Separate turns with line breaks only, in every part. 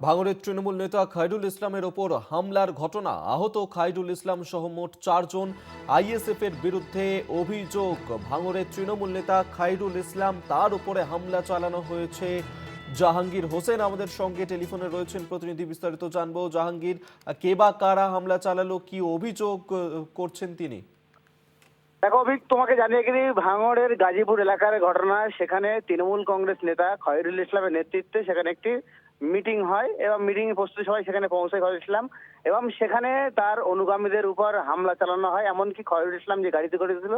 ভাঙড়ের তৃণমূল নেতা খায়রুল ইসলামের ওপর হামলার ঘটনা, আহত খায়রুল ইসলাম সহ মোট 4 জন। আইএসএফ এর বিরুদ্ধে অভিযোগ, ভাঙড়ের তৃণমূল নেতা খায়রুল ইসলাম তার উপরে হামলা চালানো হয়েছে। জাহাঙ্গীর হোসেন আমাদের সঙ্গে টেলিফোনে রয়েছেন, প্রতিনিধি, বিস্তারিত জানবো। জাহাঙ্গীর, কে বা কারা হামলা চালালো, কি অভিযোগ করছেন তিনি?
দেখো অভিক, তোমাকে জানিয়ে গেলি ভাঙড়ের গাজীপুর এলাকার ঘটনা। সেখানে তৃণমূল কংগ্রেস নেতা খয়রুল ইসলামের নেতৃত্বে সেখানে একটি মিটিং হয় এবং মিটিং এ প্রস্তুতি সবাই সেখানে পৌঁছায় খয়রুল ইসলাম, এবং সেখানে তার অনুগামীদের উপর হামলা চালানো হয়। এমনকি খয়রুল ইসলাম যে গাড়িতে করেছিল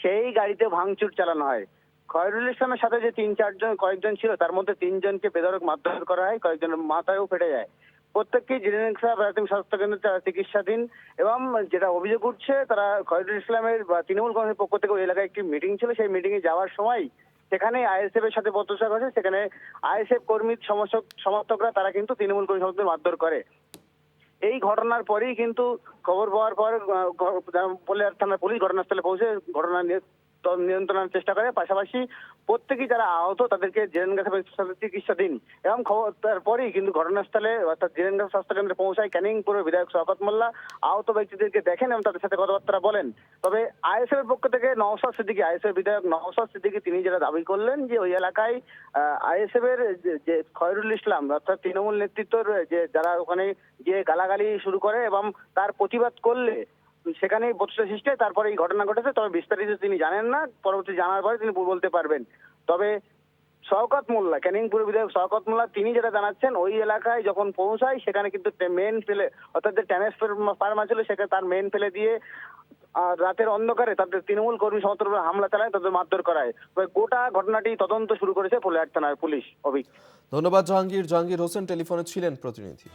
সেই গাড়িতে ভাঙচুর চালানো হয়। খয়রুল ইসলামের সাথে যে কয়েকজন ছিল, তার মধ্যে 3 জনকে বেধড়ক মারধর করা হয়, কয়েকজনের মাথায়ও ফেটে যায়। প্রত্যেককেই জিনেঙ্গা প্রাথমিক স্বাস্থ্য কেন্দ্রে তারা চিকিৎসাধীন। এবং যেটা অভিযোগ উঠছে, তারা খয়রুল ইসলামের বা তৃণমূল কংগ্রেসের পক্ষ থেকে ওই এলাকায় একটি মিটিং ছিল, সেই মিটিং এ যাওয়ার সময় সেখানে আইএসএফ এর সাথে বচসা হয়েছে। সেখানে আইএসএফ কর্মী সমর্থকরা তারা কিন্তু তৃণমূল কর্মী সমর্থকদের মারধর করে। এই ঘটনার পরেই কিন্তু খবর পাওয়ার পর পলিহাট থানার পুলিশ ঘটনাস্থলে পৌঁছে ঘটনা নিয়ন্ত্রণের চেষ্টা করে। পাশাপাশি প্রত্যেকেই যারা আহত তাদেরকে জেরেনগা চিকিৎসাধীন। এবং খবর তারপরেই কিন্তু ঘটনাস্থলে অর্থাৎ জেরেনগা স্বাস্থ্য কেন্দ্রে পৌঁছায় ক্যানিং পুরের বিধায়ক শওকত মোল্লা। আহত ব্যক্তিদেরকে দেখেন এবং তাদের সাথে কথাবার্তা বলেন। তবে আইএসএফ এর পক্ষ থেকে আইএসএফ বিধায়ক নওশাদ সিদ্দিকী তিনি যেটা দাবি করলেন যে ওই এলাকায় আইএসএফ এর যে খয়রুল ইসলাম অর্থাৎ তৃণমূল নেতৃত্বর যে যারা ওখানে গিয়ে গালাগালি শুরু করে এবং তার প্রতিবাদ করলে সেখানেই বচসা সৃষ্টি হয়। তারপরে এই ঘটনা ঘটেছে। তবে বিস্তারিত তিনি জানেন না, পরবর্তী জানার পরে তিনি বলতে পারবেন। তবে শওকত মোল্লা, ক্যানিংপুরের বিধায়ক শওকত মোল্লা, তিনি যেটা জানাচ্ছেন, ওই এলাকায় যখন পৌঁছায় সেখানে কিন্তু মেন ফেলে অর্থাৎ যে ট্রান্সফরমার ছিল সেখানে তার মেন ফেলে দিয়ে রাতের অন্ধকারে তাদের তৃণমূল কর্মী সমর্থকরা হামলা চালায়, তাদের মারধর করায়। তবে গোটা ঘটনাটি তদন্ত শুরু করেছে পলিহাট থানার পুলিশ। অভিক,
ধন্যবাদ জাহাঙ্গীর। জাহাঙ্গীর হোসেন টেলিফোনে ছিলেন প্রতিনিধি।